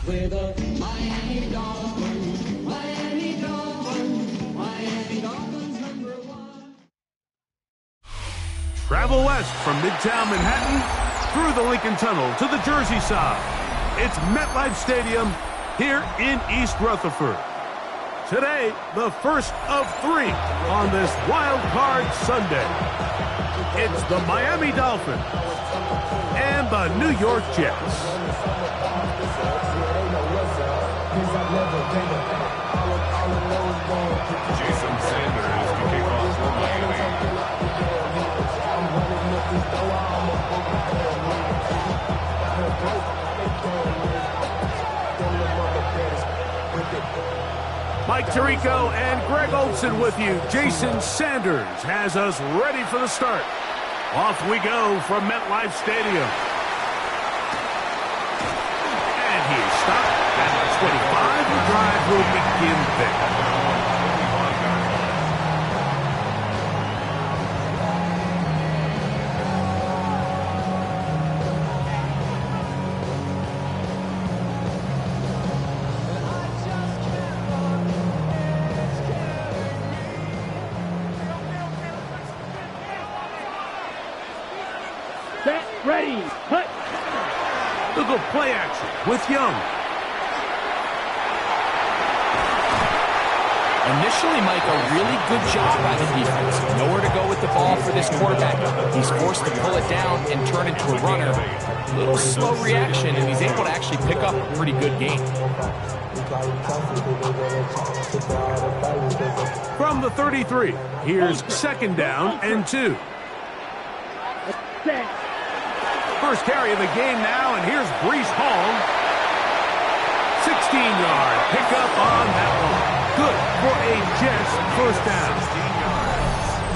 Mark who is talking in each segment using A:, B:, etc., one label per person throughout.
A: With a Miami Dolphins, Miami Dolphins, Miami Dolphins #1.
B: Travel west from Midtown Manhattan through the Lincoln Tunnel to the Jersey side. It's MetLife Stadium here in East Rutherford. Today, the first of 3 on this Wild Card Sunday. It's the Miami Dolphins and the New York Jets.
C: Jason Sanders to kick off for Miami.
B: Mike Tirico and Greg Olson with you. Jason Sanders has us ready for the start. Off we go from MetLife Stadium. And he is stopped at the 25. The drive will begin there.
D: Set, ready, cut.
B: Look at play action with Young.
E: Initially, Mike, a really good job by the defense. Nowhere to go with the ball for this quarterback. He's forced to pull it down and turn into a runner. A little slow reaction, and he's able to actually pick up a pretty good game.
B: From the 33, here's 2nd down and 2.
D: Set.
B: First carry of the game now, and here's Breece Hall. 16-yard pickup on that one. Good for a Jets first down.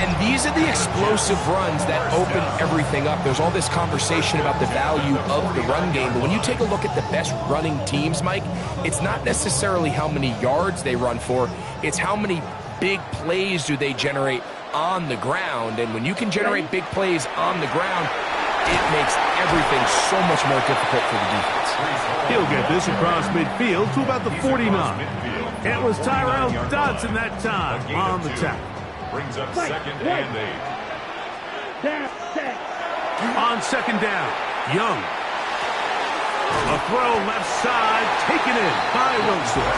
E: And these are the explosive runs that open everything up. There's all this conversation about the value of the run game, but when you take a look at the best running teams, Mike, it's not necessarily how many yards they run for, it's how many big plays do they generate on the ground. And when you can generate big plays on the ground, it makes everything so much more difficult for the defense.
B: He'll get this across midfield to about the 49. It was Tyrell Dodson that time on the tackle.
C: Brings up 2nd and 8.
D: Down, set.
B: On 2nd down, Young. A throw left side, taken in by Wilson.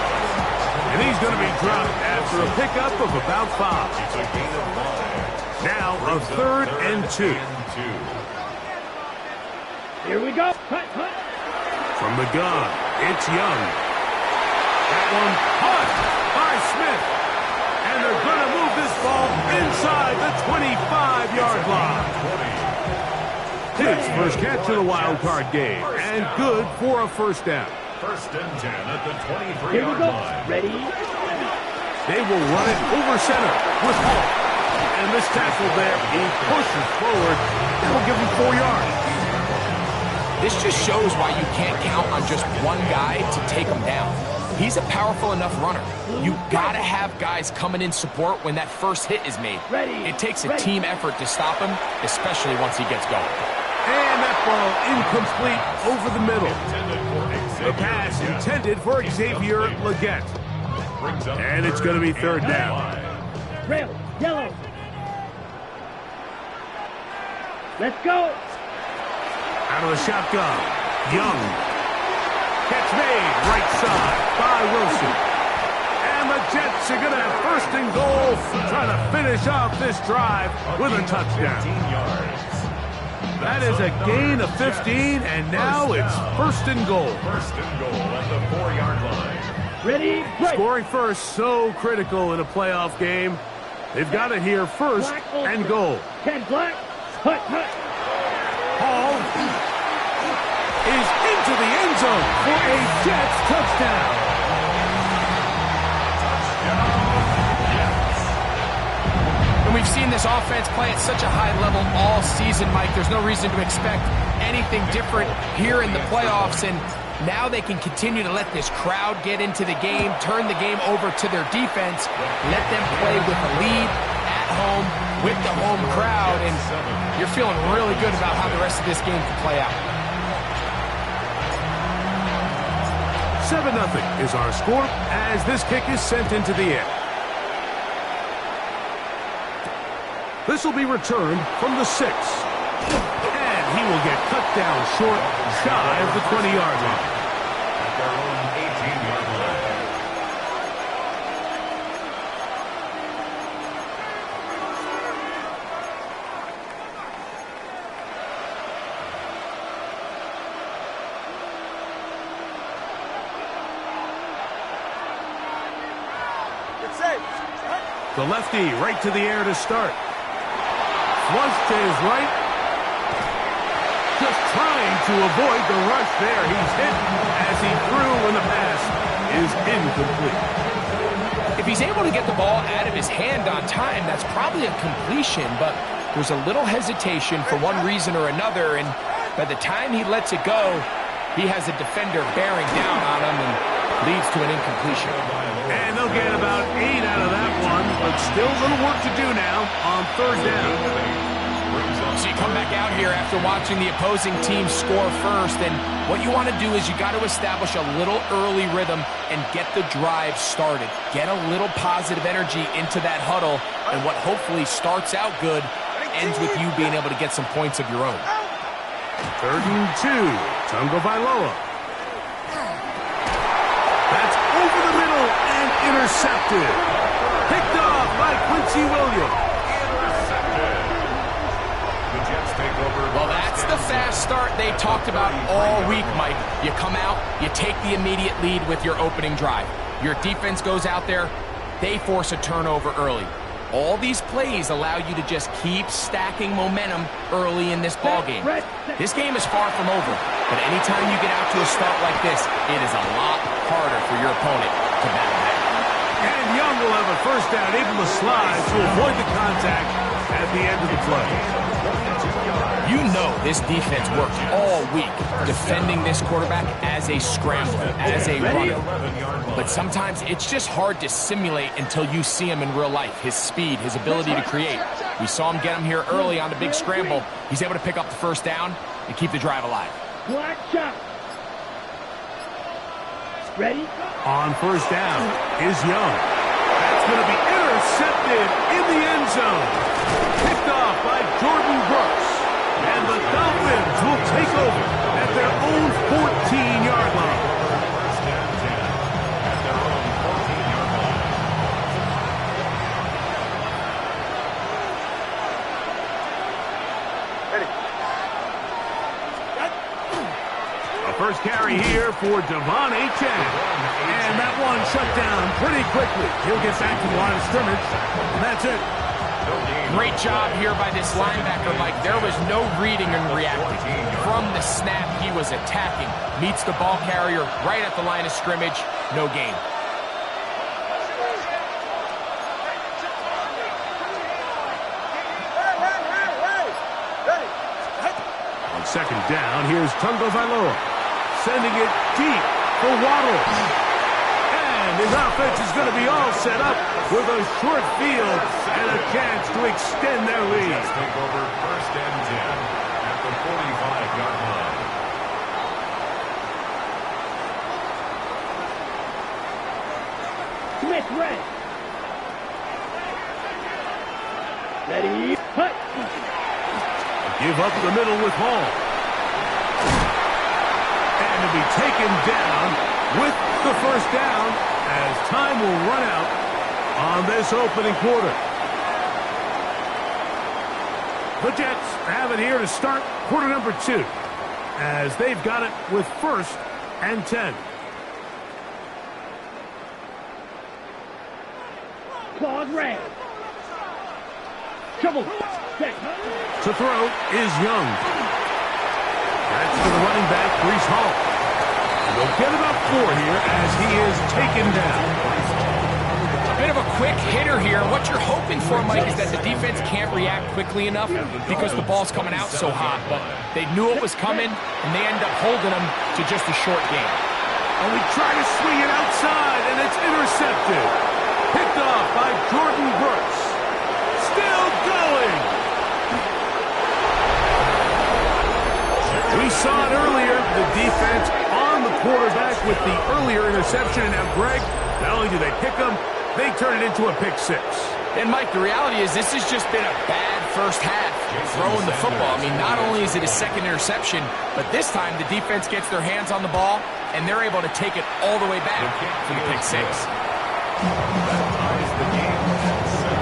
B: And he's going to be dropped after a pickup of about 5.
C: It's a gain of 5.
B: Now a 3rd and 2.
D: Here we go. Cut, cut.
B: From the gun, it's Young. That one caught by Smith. And they're going to move this ball inside the 25-yard line. His first catch of the wild card game, and good for a first down.
C: 1st and 10 at the
D: Here we
C: 23-yard
D: go.
C: line.
D: Ready.
B: They will run it over center with Hall. And this tackle there, he pushes forward. That will give him 4 yards.
E: This just shows why you can't count on just one guy to take him down. He's a powerful enough runner. You gotta have guys coming in support when that first hit is made. It takes a team effort to stop him, especially once he gets going.
B: And that ball incomplete over the middle. The pass intended for Xavier Legette. And it's going to be 3rd down.
D: Red, yellow. Let's go.
B: Out of the shotgun. Young. Catch made. Right side by Wilson. And the Jets are going to have first and goal, trying to finish off this drive with a touchdown.
C: 15 yards.
B: That is a gain of 15, and now it's first and goal.
C: First and goal at the 4-yard line.
D: Ready, break.
B: Scoring first, so critical in a playoff game. They've got it here first and goal.
D: Ken Black. Hut, hut.
B: Hall is into the end zone for a Jets touchdown.
E: And we've seen this offense play at such a high level all season, Mike. There's no reason to expect anything different here in the playoffs. And now they can continue to let this crowd get into the game, turn the game over to their defense, let them play with a lead at home with the home crowd. And you're feeling really good about how the rest of this game can play out.
B: 7-0 is our score as this kick is sent into the air. This will be returned from the 6. And he will get cut down short, shy of the 20-yard line.
C: At their own 18-yard line.
B: The lefty right to the air to start. Flush to his right. Just trying to avoid the rush there. He's hit as he threw when the pass is incomplete.
E: If he's able to get the ball out of his hand on time, that's probably a completion, but there's a little hesitation for one reason or another, and by the time he lets it go, he has a defender bearing down on him and leads to an incompletion.
B: And they'll get about 8 out of that one, but still a little work to do now on third down.
E: So you come back out here after watching the opposing team score first, and what you want to do is you got to establish a little early rhythm and get the drive started. Get a little positive energy into that huddle, and what hopefully starts out good ends with you being able to get some points of your own.
B: 3rd and 2, Tungo Bailoa. That's over the middle and intercepted. Picked off by Quincy Williams.
E: Well, that's the fast start they talked about all week, Mike. You come out, you take the immediate lead with your opening drive. Your defense goes out there, they force a turnover early. All these plays allow you to just keep stacking momentum early in this ballgame. This game is far from over, but anytime you get out to a start like this, it is a lot harder for your opponent to battle back.
B: And Young will have a first down, able to slide to avoid the contact at the end of the play.
E: You know this defense works all week defending this quarterback as a scrambler, as a runner. But sometimes it's just hard to simulate until you see him in real life. His speed, his ability to create. We saw him get him here early on the big scramble. He's able to pick up the first down and keep the drive alive.
D: Black shot. Ready?
B: On first down is Young. That's going to be intercepted in the end zone. Picked off by Jordan Brooks. And the Dolphins will take over at their own 14-yard line.
C: First and 10 at their own 14-yard line.
B: A first carry here for Devon Achane. And that one shut down pretty quickly. He'll get back to the line of scrimmage, and that's it.
E: Great job here by this linebacker, Mike. There was no reading and reacting. From the snap, he was attacking. Meets the ball carrier right at the line of scrimmage. No gain.
B: On second down, here's Tungo Bailoa. Sending it deep for Waddle. And his offense is going to be all set up with a short field and a chance to extend their lead.
C: Let's take over first and 10 at the 45-yard line.
D: Smith ready. Ready. Hut.
B: give up the middle with Hall. And to be taken down with the first down as time will run out on this opening quarter. The Jets have it here to start quarter number 2 as they've got it with 1st and 10.
D: Claws red. Trouble. Set.
B: To throw is Young. That's to the running back, Breece Hall. They'll get about 4 here as he is taken down.
E: A bit of a quick hitter here. What you're hoping for, Mike, is that the defense can't react quickly enough because the ball's coming out so hot. But they knew it was coming, and they end up holding them to just a short game.
B: And we try to swing it outside, and it's intercepted. Picked off by Jordan Brooks. Still going. We saw it earlier, the defense on the quarterback with the earlier interception. And now, Greg, not only do they pick them, they turn it into a pick 6.
E: And, Mike, the reality is this has just been a bad first half throwing the football. I mean, not only is it a second interception, but this time the defense gets their hands on the ball, and they're able to take it all the way back for the pick 6.
C: That ties the game at 7.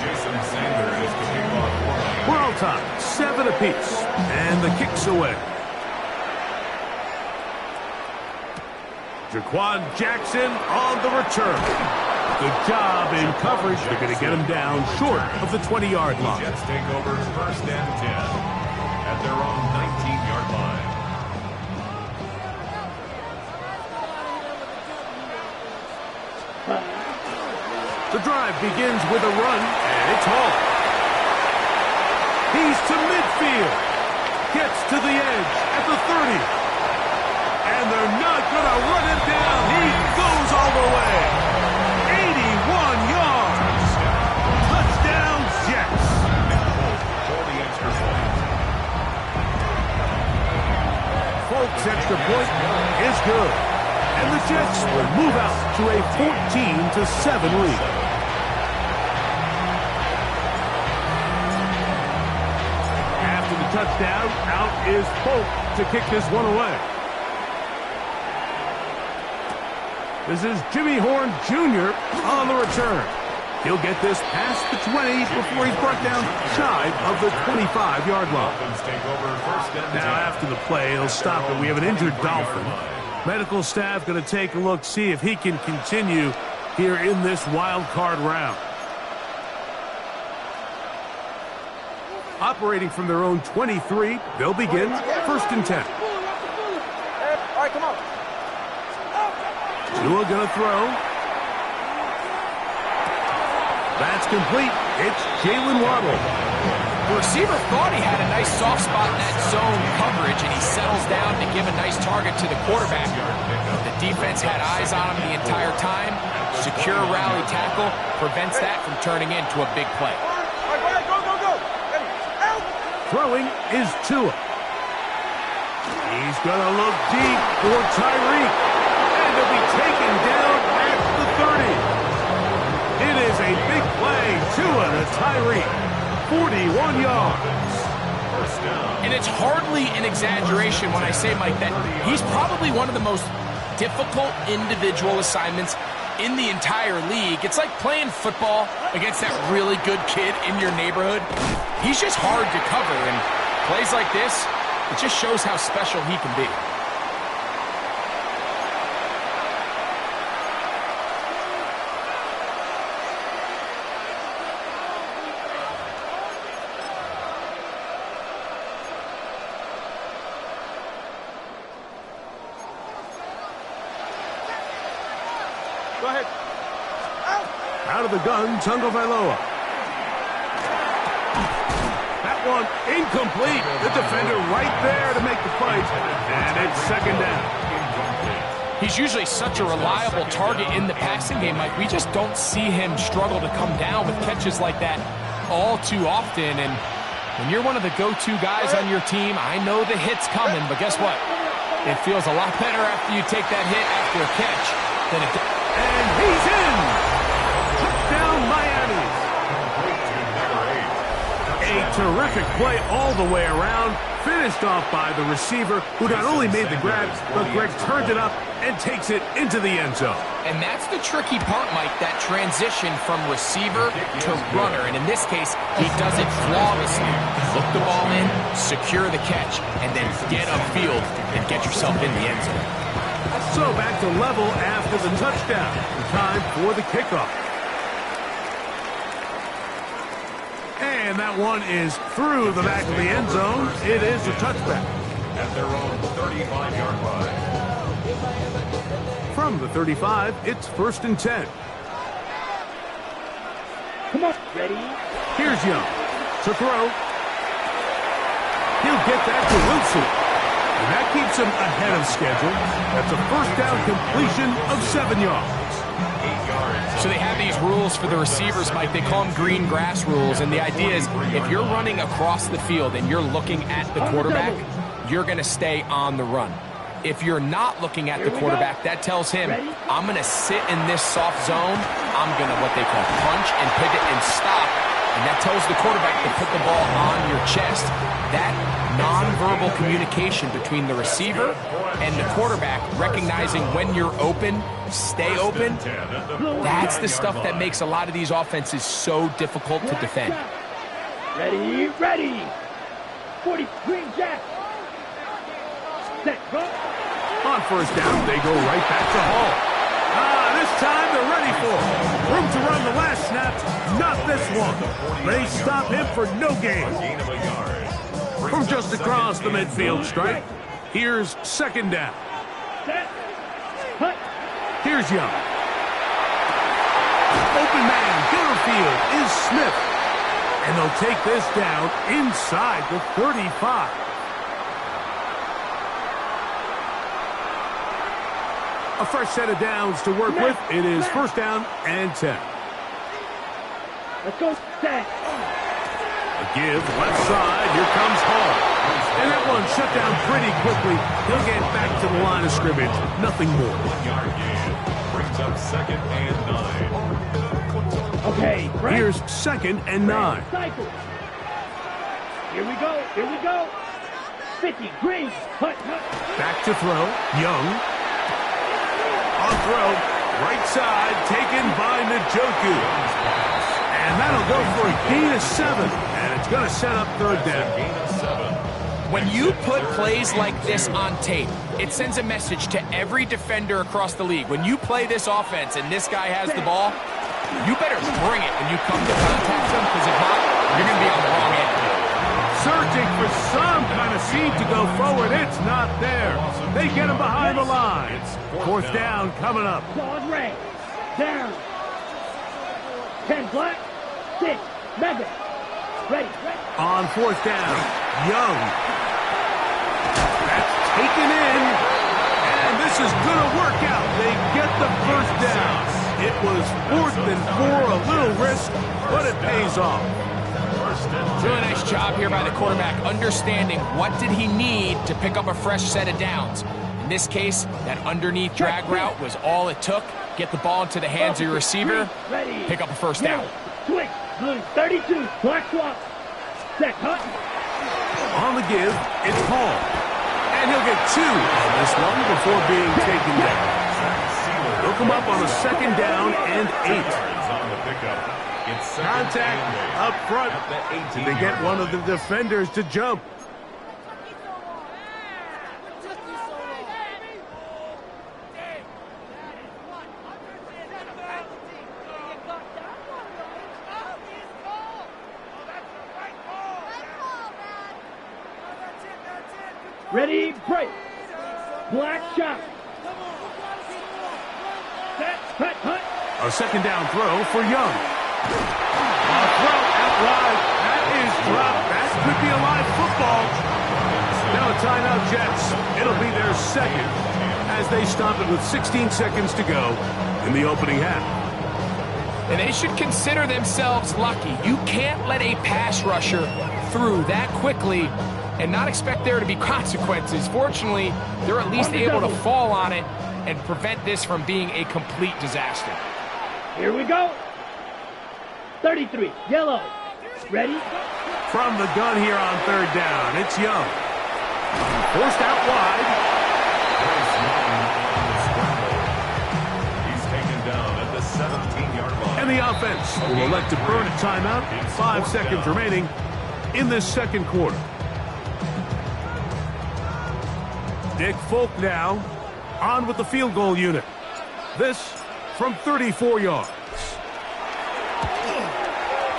C: Jason Sander is the kickoff line.
B: We're all tied, 7 apiece, and the kick's away. Jaquan Jackson on the return. Good job in coverage. They're going to get him down short of the 20-yard line.
C: Jets take over 1st and 10 at their own 19-yard line.
B: The drive begins with a run, and it's Hall. He's to midfield. Gets to the edge at the 30. And they're not going to run him down. He goes all the way. 81 yards. Touchdown, Jets.
C: For the extra point.
B: Folks, extra point is good. And the Jets will move out to a 14-7 lead. After the touchdown, out is Polk to kick this one away. This is Jimmy Horn Jr. on the return. He'll get this past the 20 before he's brought down shy of the 25-yard line.
C: Dolphins take over 1st and 10.
B: Now after the play, he'll stop it. We have an injured Dolphin. Medical staff going to take a look, see if he can continue here in this wild card round. Operating from their own 23, they'll begin 1st and 10.
F: All right, come on.
B: Tua going to throw. That's complete. It's Jalen Waddle.
E: The receiver thought he had a nice soft spot in that zone coverage, and he settles down to give a nice target to the quarterback. The defense had eyes on him the entire time. Secure rally tackle prevents that from turning into a big play.
F: All right, go, go, go. Out.
B: Throwing is Tua. He's going to look deep for Tyreek. And he'll be taken down at the 30. It is a big play. Tua to Tyreek. 41 yards.
C: First down.
E: And it's hardly an exaggeration when I say, Mike, that he's probably one of the most difficult individual assignments in the entire league. It's like playing football against that really good kid in your neighborhood. He's just hard to cover, and plays like this, it just shows how special he can be.
F: Go ahead.
B: Out of the gun, Tunga Vailoa. That one incomplete. The defender right there to make the fight. And it's 2nd down.
E: He's usually such a reliable target in the passing game, Mike. We just don't see him struggle to come down with catches like that all too often. And when you're one of the go-to guys on your team, I know the hit's coming, but guess what? It feels a lot better after you take that hit after a catch than it does.
B: And he's in. Touchdown, Miami. terrific play all the way around. Finished off by the receiver, who not only made the grab, but Greg turned it up and takes it into the end zone.
E: And that's the tricky part, Mike, that transition from receiver to runner. And in this case, he does it flawlessly. Look the ball in, secure the catch, and then get upfield and get yourself in the end zone.
B: So back to level after the touchdown. Time for the kickoff. And that one is through the back of the end zone. It is a touchback.
C: At their own 35-yard line.
B: From the 35, it's 1st and 10.
D: Come on. Ready?
B: Here's Young to throw. He'll get that to Wilson. And that keeps him ahead of schedule. That's a first down completion of 7 yards.
E: So they have these rules for the receivers, Mike. They call them green grass rules. And the idea is if you're running across the field and you're looking at the quarterback, you're going to stay on the run. If you're not looking at the quarterback, that tells him, I'm going to sit in this soft zone. I'm going to what they call punch and pivot and stop. And that tells the quarterback to put the ball on your chest. That nonverbal communication between the receiver and the quarterback, recognizing when you're open, stay open, that's the stuff that makes a lot of these offenses so difficult to defend.
D: Ready? Ready. 40 green jack. Set. Go.
B: On first down, they go right back to Hall. This time they're ready for it. Room to run the last snap, not this one. They stop him for no gain.
C: Gain of a yard.
B: From just across the midfield stripe, here's 2nd down.
D: Set. Hut.
B: Here's Young. Open man, Gillerfield is Smith. And they'll take this down inside the 35. A fresh set of downs to work with. It is 1st down and 10.
D: Let's go. Set.
B: A give, left side, here comes Hall. And that one shut down pretty quickly. He'll get back to the line of scrimmage. Nothing more.
C: 1 yard gain. Brings up 2nd and 9.
D: Okay. Frank.
B: Here's 2nd and 9.
D: Cycle. Here we go. Here we go. 50 green. Hut. Hut.
B: Back to throw. Young. On throw. Right side. Taken by Njoku. And that'll go for a gain of 7. And it's going to set up 3rd down.
C: Gain of 7.
E: When you put plays like this on tape, it sends a message to every defender across the league. When you play this offense and this guy has the ball, you better bring it when you come to contact them, because if not, you're going to be on the wrong end.
B: Searching for some kind of seed to go forward. It's not there. They get him behind the line. 4th down coming up.
D: Claude Ray. Down. 10 black. 6. Mega. Ready. Ready.
B: On 4th down, Young. That's taken in. And this is going to work out. They get the 1st down. It was 4th and 4, a little risk, but it pays off.
E: Really nice job here by the quarterback, understanding what did he need to pick up a fresh set of downs. In this case, that underneath drag route was all it took. Get the ball into the hands of your receiver, pick up a 1st down.
D: Swing. Blue 32. Black swap. Set. Hut.
B: On the give, it's Hall. And he'll get 2 on this one before being taken down. They'll come up on a 2nd down and 8.
C: On the pickup. It's
B: Contact up front. Did they get one of the defenders to jump?
D: Ready. Break. Black shot. Set. Hut. Hut.
B: A 2nd down throw for Young. A throw out wide. That is dropped. That could be a live football. Now a timeout, Jets. It'll be their 2nd as they stop it with 16 seconds to go in the opening half.
E: And they should consider themselves lucky. You can't let a pass rusher through that quickly and not expect there to be consequences. Fortunately, they're at least able to fall on it and prevent this from being a complete disaster.
D: Here we go. 33. Yellow. Ready.
B: from the gun here on third down. It's Young. Forced out wide.
C: There's Young on the scramble. He's taken down at the 17-yard line.
B: And the offense will elect to burn a timeout. 5 seconds remaining in this second quarter. Nick Folk now on with the field goal unit. This from 34 yards.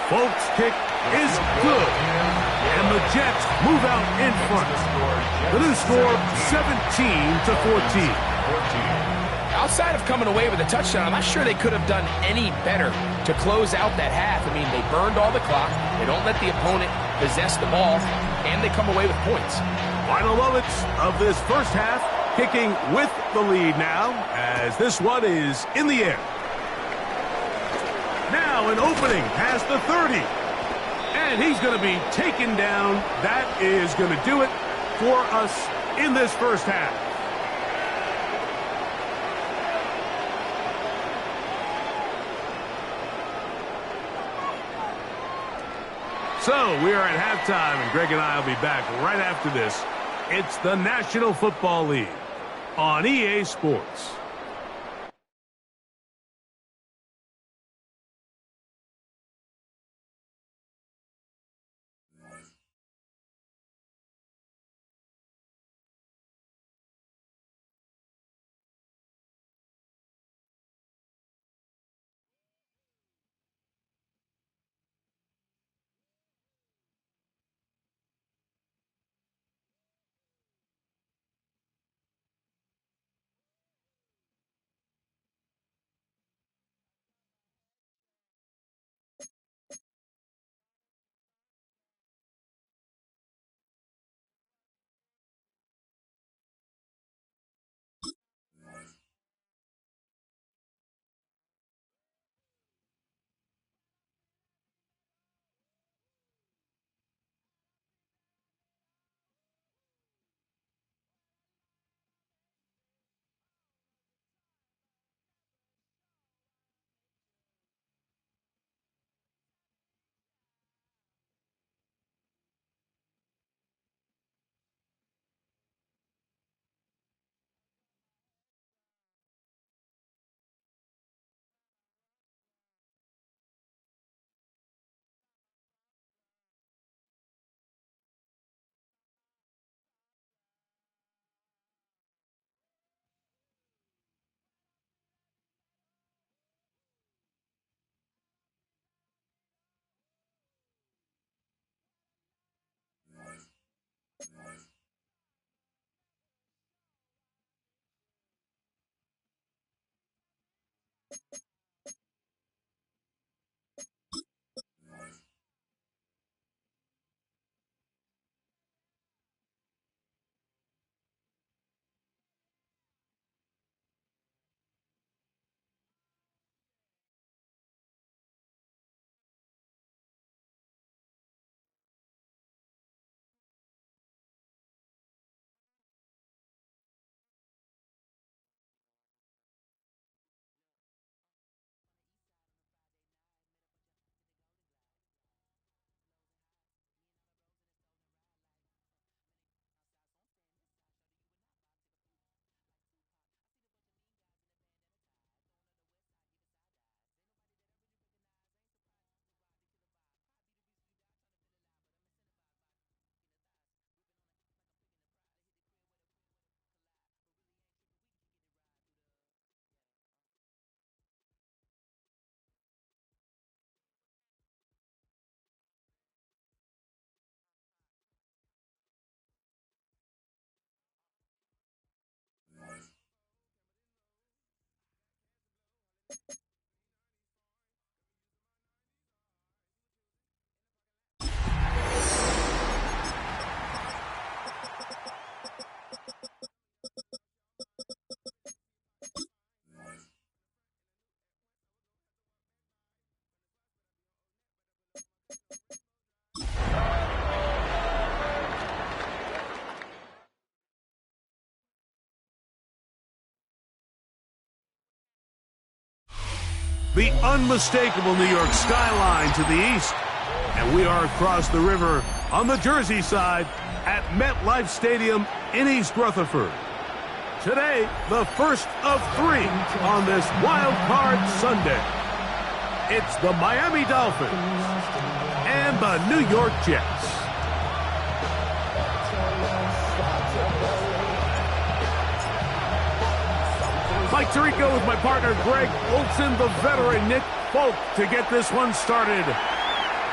B: Folk's kick is good. And the Jets move out in front. The new score, 17-14.
E: Outside of coming away with a touchdown, I'm not sure they could have done any better to close out that half. I mean, they burned all the clock. They don't let the opponent possess the ball, and they come away with points.
B: Final moments of this first half, kicking with the lead now, as this one is in the air. Now an opening past the 30. And he's going to be taken down. That is going to do it for us in this first half. So we are at halftime, and Greg and I will be back right after this. It's the National Football League on EA Sports. The unmistakable New York skyline to the east. And we are across the river on the Jersey side at MetLife Stadium in East Rutherford. Today, the first of 3 on this Wild Card Sunday. It's the Miami Dolphins and the New York Jets. Mike Tirico with my partner Greg Olson, the veteran Nick Folk to get this one started.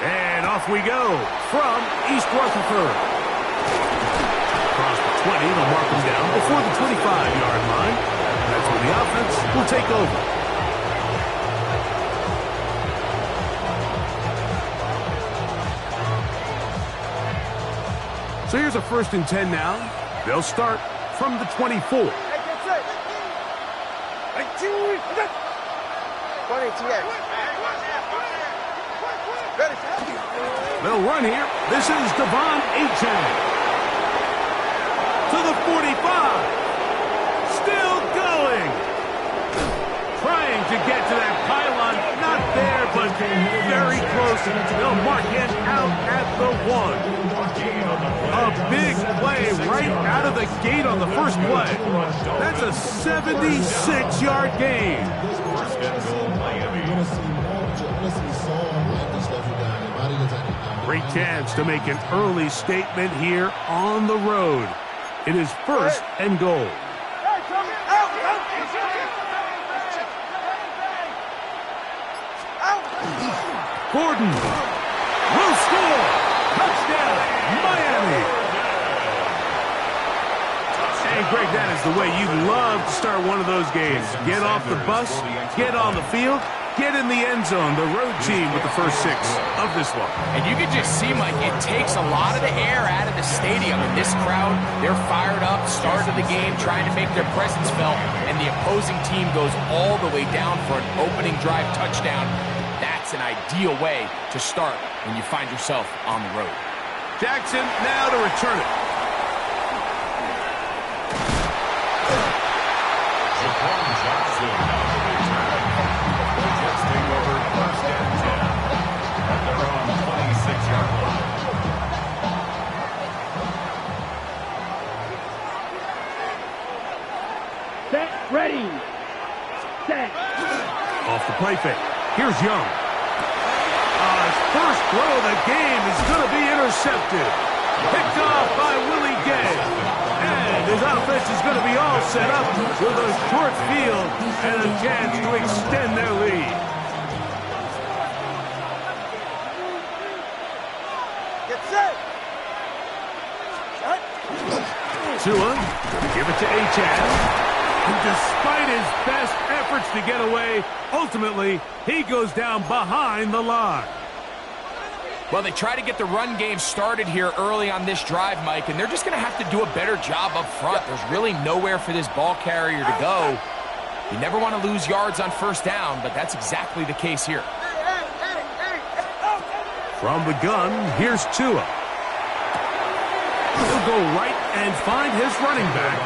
B: And off we go from East Rutherford. Across the 20, they'll mark them down before the 25-yard line. That's when the offense will take over. So here's a 1st and 10 now. They'll start from the 24. They'll run here. This is Devon Achane. To the 45. Still going. Trying to get to that pylon. Not there, but very close. They'll mark it out at the 1. A big play right out of the gate on the first play. That's a 76-yard gain.
C: First and goal, Miami.
B: Great chance to make an early statement here on the road. It is 1st and goal. Gordon will score. Touchdown, Miami. Hey, Greg, that is the way you'd love to start one of those games. Get off the bus, get on the field, get in the end zone. The road team with the first 6 of this one.
E: And you can just see, Mike, it takes a lot of the air out of the stadium. And this crowd, they're fired up, start of the game, trying to make their presence felt. And the opposing team goes all the way down for an opening drive touchdown. That's an ideal way to start when you find yourself on the road.
B: Jackson now to return it.
C: Jaquan Johnson now to return it. The Jets take over 1st and 10 at their own 26-yard line.
D: Set, ready. Set.
B: Off the play fake. Here's Young. His first throw of the game is going to be intercepted. Picked off by Willie Gay. And his offense is going to be all set up with a short field and a chance to extend their lead.
F: Get set.
B: Tua going to give it to Achane. And despite his best efforts to get away, ultimately, he goes down behind the line.
E: Well, they try to get the run game started here early on this drive, Mike, and they're just going to have to do a better job up front. There's really nowhere for this ball carrier to go. You never want to lose yards on 1st down, but that's exactly the case here.
B: From the gun, here's Tua. He'll go right and find his running back.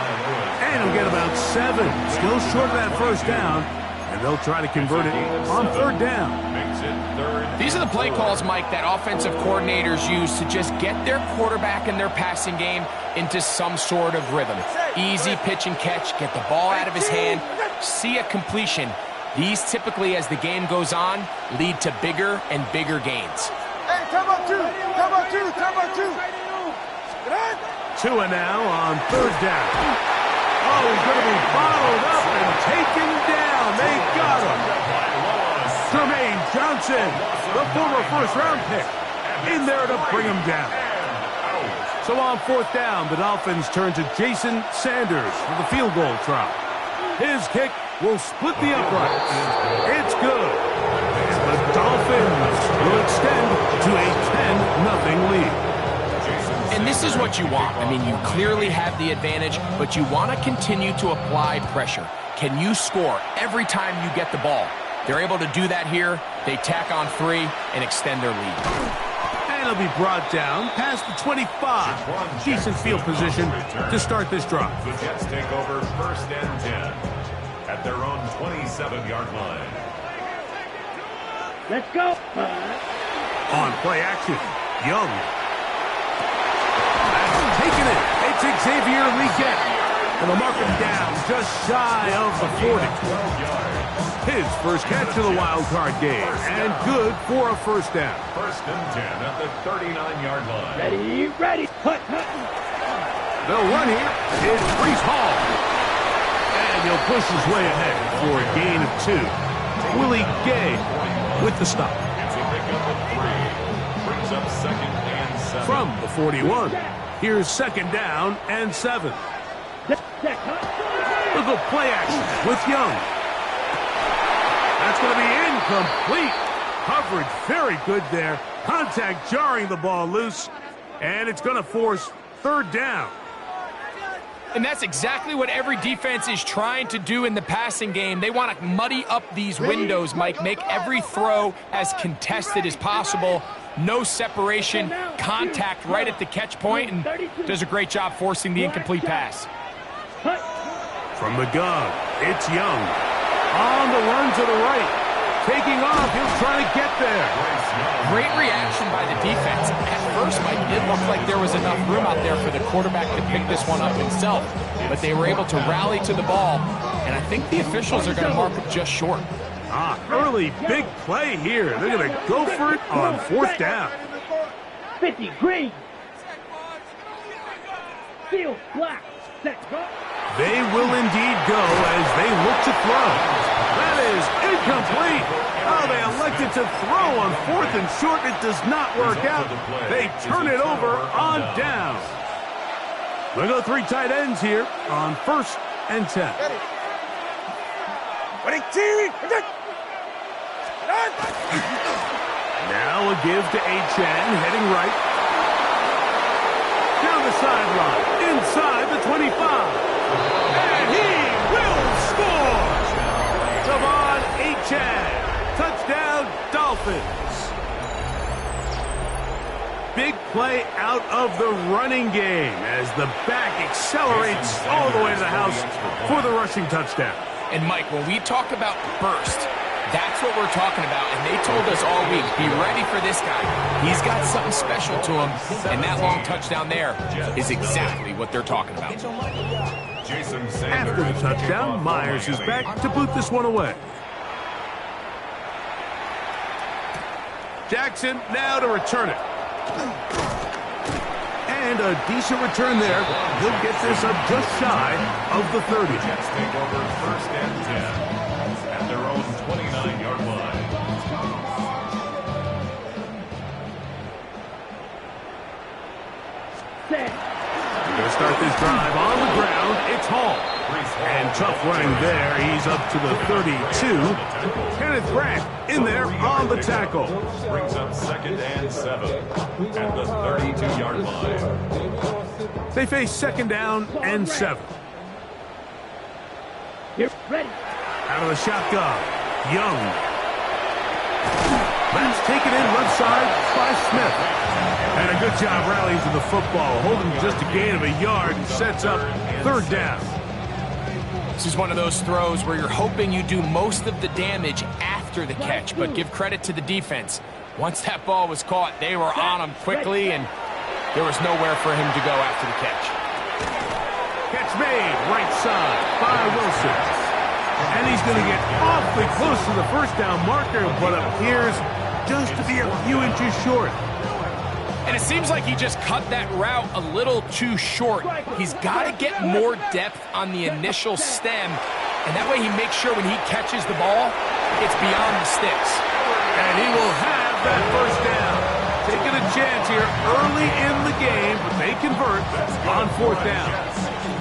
B: And he'll get about 7. Still short of that 1st down. And they'll try to convert it on 3rd down.
C: Makes it 3rd.
E: These are the play calls, Mike, that offensive coordinators use to just get their quarterback and their passing game into some sort of rhythm. Easy pitch and catch, get the ball out of his hand, see a completion. These typically, as the game goes on, lead to bigger and bigger gains.
F: Hey, time out 2. Time out 2. Time out 2.
B: Tua now on 3rd down. Oh, he's going to be bottled up and taken down. They got him. Jermaine Johnson, the former 1st-round pick, in there to bring him down. So on 4th down, the Dolphins turn to Jason Sanders for the field goal try. His kick will split the uprights. It's good. And the Dolphins will extend to a 10-0 lead.
E: And this is what you want. I mean, you clearly have the advantage, but you want to continue to apply pressure. Can you score every time you get the ball? They're able to do that here. They tack on 3 and extend their lead.
B: And it'll be brought down past the 25. Decent field position to start this drive.
C: The Jets take over 1st and 10 at their own 27-yard line.
D: Let's go.
B: On play action, Young. That's taken it. It's Xavier Legette. And they'll mark him down just shy of the 40. His first catch of the wild card game, and good for a first down.
C: First and 10 at the 39-yard line.
D: Ready. Hut.
B: The run here is Breece Hall. And he'll push his way ahead for a gain of 2. Willie Gay with the stop.
C: It's a pickup of 3. Brings up second and 7.
B: From the 41, here's second down and 7. Look at play action with Young. That's going to be incomplete. Coverage very good there. Contact jarring the ball loose. And it's going to force third down.
E: And that's exactly what every defense is trying to do in the passing game. They want to muddy up these windows, Mike, make every throw as contested as possible. No separation, contact right at the catch point, and does a great job forcing the incomplete pass.
B: From the gun, it's Young. On the run to the right. Taking off, he'll try to get there.
E: Great reaction by the defense. At first, Mike, it looked like there was enough room out there for the quarterback to pick this one up himself. But they were able to rally to the ball, and I think the officials are going to mark him just short.
B: Early big play here. They're going to go for it on fourth down.
D: 50 green. Field black. Set go.
B: They will indeed go as they look to throw. That is incomplete. Oh, they elected to throw on fourth and short. It does not work out. They turn it over on down. They go 3 tight ends here on first and 10. Now a give to Achane, heading right. Down the sideline, inside the 25. And he will score! Devon Achane. Touchdown, Dolphins. Big play out of the running game as the back accelerates all the way to the house for the rushing touchdown.
E: And, Mike, when we talk about burst, that's what we're talking about. And they told us all week, be ready for this guy. He's got something special to him. And that long touchdown there is exactly what they're talking about.
B: After the touchdown, Myers is back to boot this one away. Jackson now to return it. And a decent return there. He'll get this up just shy of the 30.
C: Jets take over first and 10 at their own 29-yard line.
B: Going to start this drive on the ground. It's Hall. And tough running there. He's up to the 32. Kenneth Grant in there on the tackle.
C: Brings up second and 7 at the 32-yard line.
B: They face second down and 7.
D: Get ready.
B: Out of the shotgun, Young. That's taken in left side by Smith. And a good job rallying to the football, holding just a gain of a yard and sets up third down.
E: This is one of those throws where you're hoping you do most of the damage after the catch, but give credit to the defense. Once that ball was caught, they were on him quickly, and there was nowhere for him to go after the catch.
B: Catch made, right side by Wilson. And he's going to get awfully close to the first down marker, but appears just to be a few inches short.
E: And it seems like he just cut that route a little too short. He's got to get more depth on the initial stem, and that way he makes sure when he catches the ball, it's beyond the sticks.
B: And he will have that first down. Taking a chance here early in the game, but they convert on fourth down.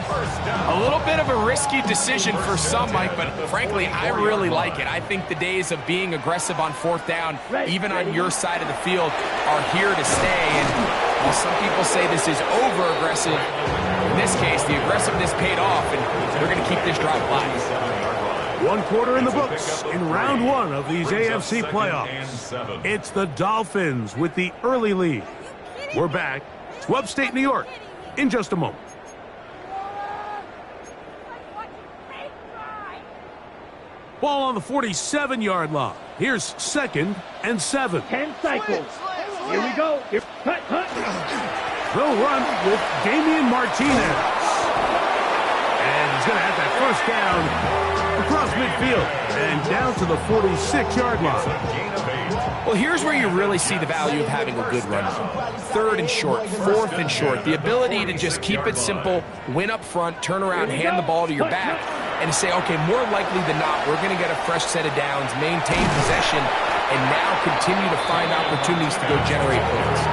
E: A little bit of a risky decision for some, Mike, but frankly, I really like it. I think the days of being aggressive on fourth down, even on your side of the field, are here to stay. And while some people say this is over-aggressive, in this case, the aggressiveness paid off, and they're going to keep this drive alive.
B: 1 quarter in the books in round 1 of these AFC playoffs. It's the Dolphins with the early lead. We're back to upstate New York in just a moment. Ball on the 47-yard line. Here's second and 7.
D: 10 cycles. Here we go. Here. Cut.
B: They'll run with Damian Martinez. And he's going to have that first down across midfield and down to the 46-yard line.
E: Well, here's where you really see the value of having a good run. Third and short, fourth and short. The ability to just keep it simple, win up front, turn around, hand the ball to your back, and say, okay, more likely than not, we're going to get a fresh set of downs, maintain possession, and now continue to find opportunities to go generate points.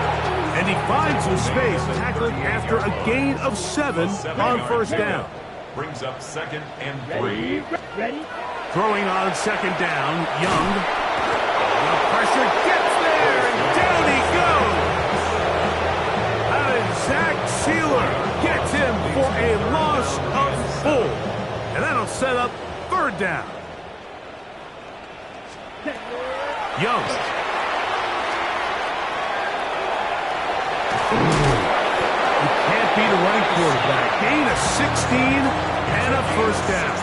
B: And he finds the space, tackling after a gain of 7 on first down.
C: Brings up 2nd and 3.
D: Ready?
B: Throwing on second down, Young. The pressure gets there, and down he goes. And Zach Sealer gets him for a loss of 4. And that'll set up third down. Young. You can't beat a running quarterback. Gain of 16 and a first down.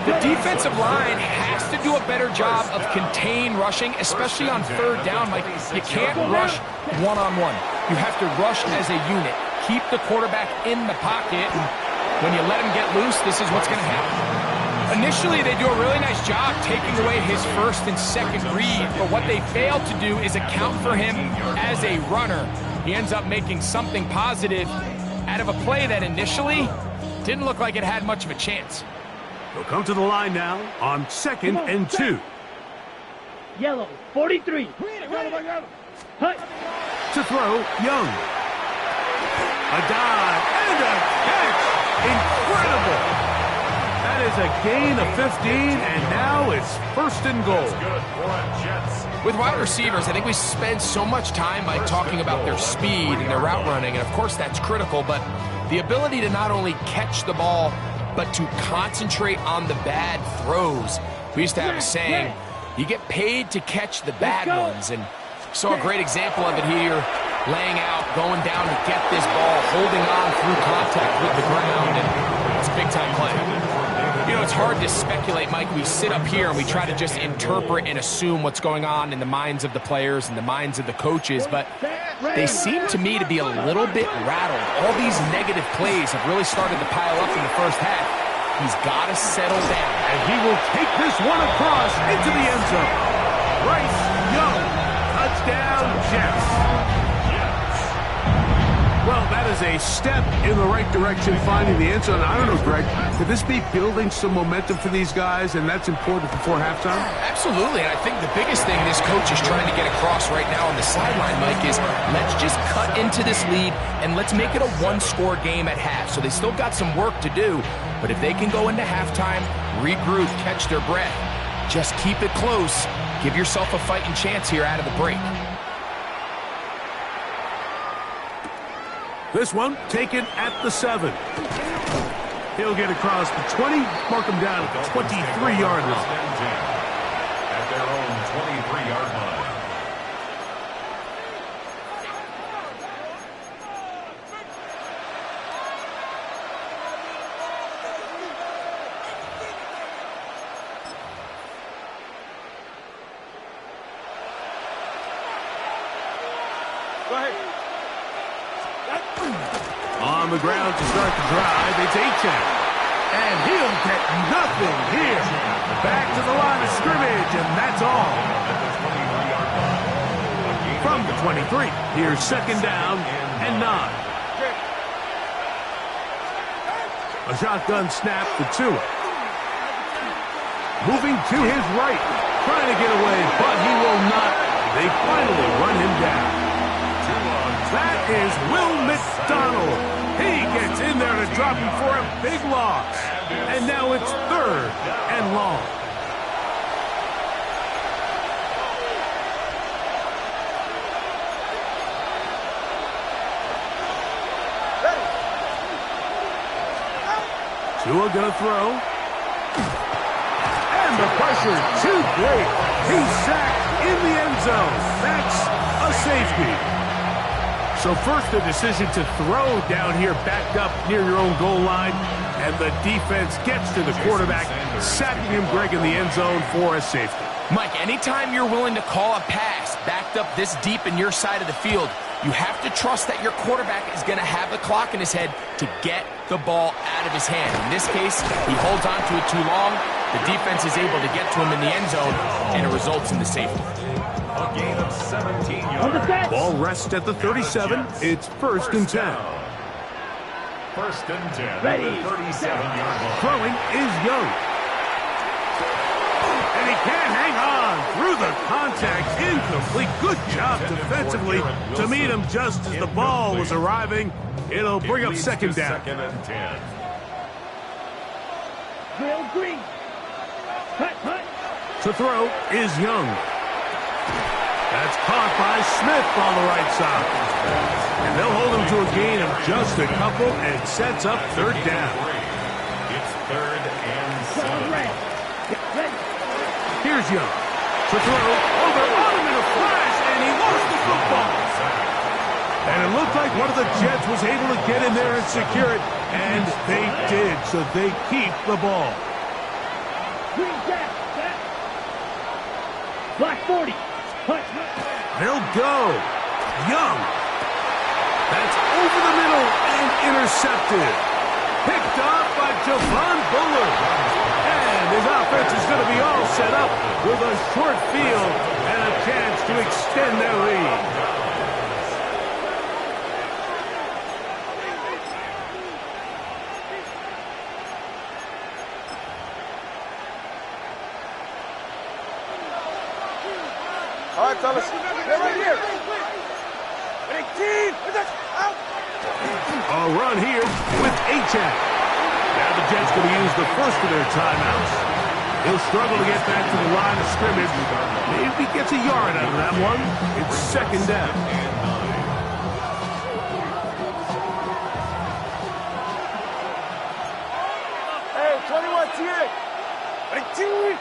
E: The defensive line has to do a better job of contained rushing, especially on third down. Like, you can't rush one-on-one. You have to rush as a unit. Keep the quarterback in the pocket. When you let him get loose, this is what's going to happen. Initially, they do a really nice job taking away his first and second read, but what they fail to do is account for him as a runner. He ends up making something positive out of a play that initially didn't look like it had much of a chance.
B: They'll come to the line now on 2nd and 2.
D: Yellow, 43. Cut.
B: To throw, Young. A dive and a catch. Incredible. That is a gain of 15, and now it's 1st and goal.
C: Good for Jets.
E: With wide receivers, I think we spend so much time by talking about their speed and their route running, and of course that's critical, but the ability to not only catch the ball, but to concentrate on the bad throws. We used to have a saying, you get paid to catch the bad ones, and saw a great example of it here, laying out, going down to get this ball, holding on through contact with the ground, and it's a big-time play. You know, it's hard to speculate, Mike. We sit up here and we try to just interpret and assume what's going on in the minds of the players and the minds of the coaches, but they seem to me to be a little bit rattled. All these negative plays have really started to pile up in the first half. He's got to settle down.
B: And he will take this one across into the end zone. Bryce Young, touchdown Jets. Well, that is a step in the right direction, finding the end zone. I don't know, Greg, could this be building some momentum for these guys, and that's important before halftime?
E: Absolutely, and I think the biggest thing this coach is trying to get across right now on the sideline, Mike, is let's just cut into this lead, and let's make it a one-score game at half. So they still got some work to do, but if they can go into halftime, regroup, catch their breath, just keep it close, give yourself a fighting chance here out of the break.
B: This one taken at the 7. He'll get across the 20, mark him down at the 23-yard line.
C: At their own 23-yard line.
F: Go ahead.
B: On the ground to start the drive, it's Achane. And he'll get nothing here. Back to the line of scrimmage, and that's all. From the 23, here's 2nd down and 9. A shotgun snap to Tua. Moving to his right, trying to get away, but he will not. They finally run him down. That is Will McDonald. He gets in there to drop him for a big loss. And now it's 3rd and long. Tua gonna throw. And the pressure too great. He's sacked in the end zone. That's a safety. So first the decision to throw down here, backed up near your own goal line, and the defense gets to the quarterback, sacking him, Greg, in the end zone for a safety.
E: Mike, anytime you're willing to call a pass backed up this deep in your side of the field, you have to trust that your quarterback is going to have the clock in his head to get the ball out of his hand. In this case, he holds on to it too long. The defense is able to get to him in the end zone, and it results in the safety.
C: A gain of 17
D: On the
C: yards.
D: set.
B: Ball rests at the 37. It's first and 10.
C: First and 10.
D: Ready,
C: At the 37-yard line.
B: Throwing is Young. And he can't hang on through the contact. Incomplete. Good job defensively to meet him just as the ball was arriving. It'll bring up second down.
C: Second and 10.
D: Drill green. Cut, cut.
B: To throw is Young. That's caught by Smith on the right side. And they'll hold him to a gain of just a couple and sets up third down.
C: It's third and
D: Turn
C: 7.
D: red. Get ready.
B: Here's Young. To throw. Oh, they're on him in a flash, and he lost the football. And it looked like one of the Jets was able to get in there and secure it, and they did, so they keep the ball.
D: Green jack. Set. Black 40. Cut, cut.
B: They'll go. Young. That's over the middle and intercepted. Picked off by Javon Bullard. And his offense is going to be all set up with a short field and a chance to extend their lead.
F: All right, fellas. They're right here. 18. Out.
B: A run here with Achane. Now the Jets going to use the first of their timeouts. He'll struggle to get back to the line of scrimmage. Maybe he gets a yard out of that one. It's second down.
F: Hey, 21 T8. 18.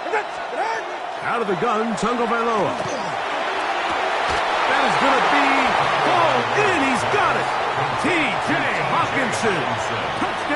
B: Out of the gun, Tagovailoa. That is going to be called in. He's got it. T.J. Hawkinson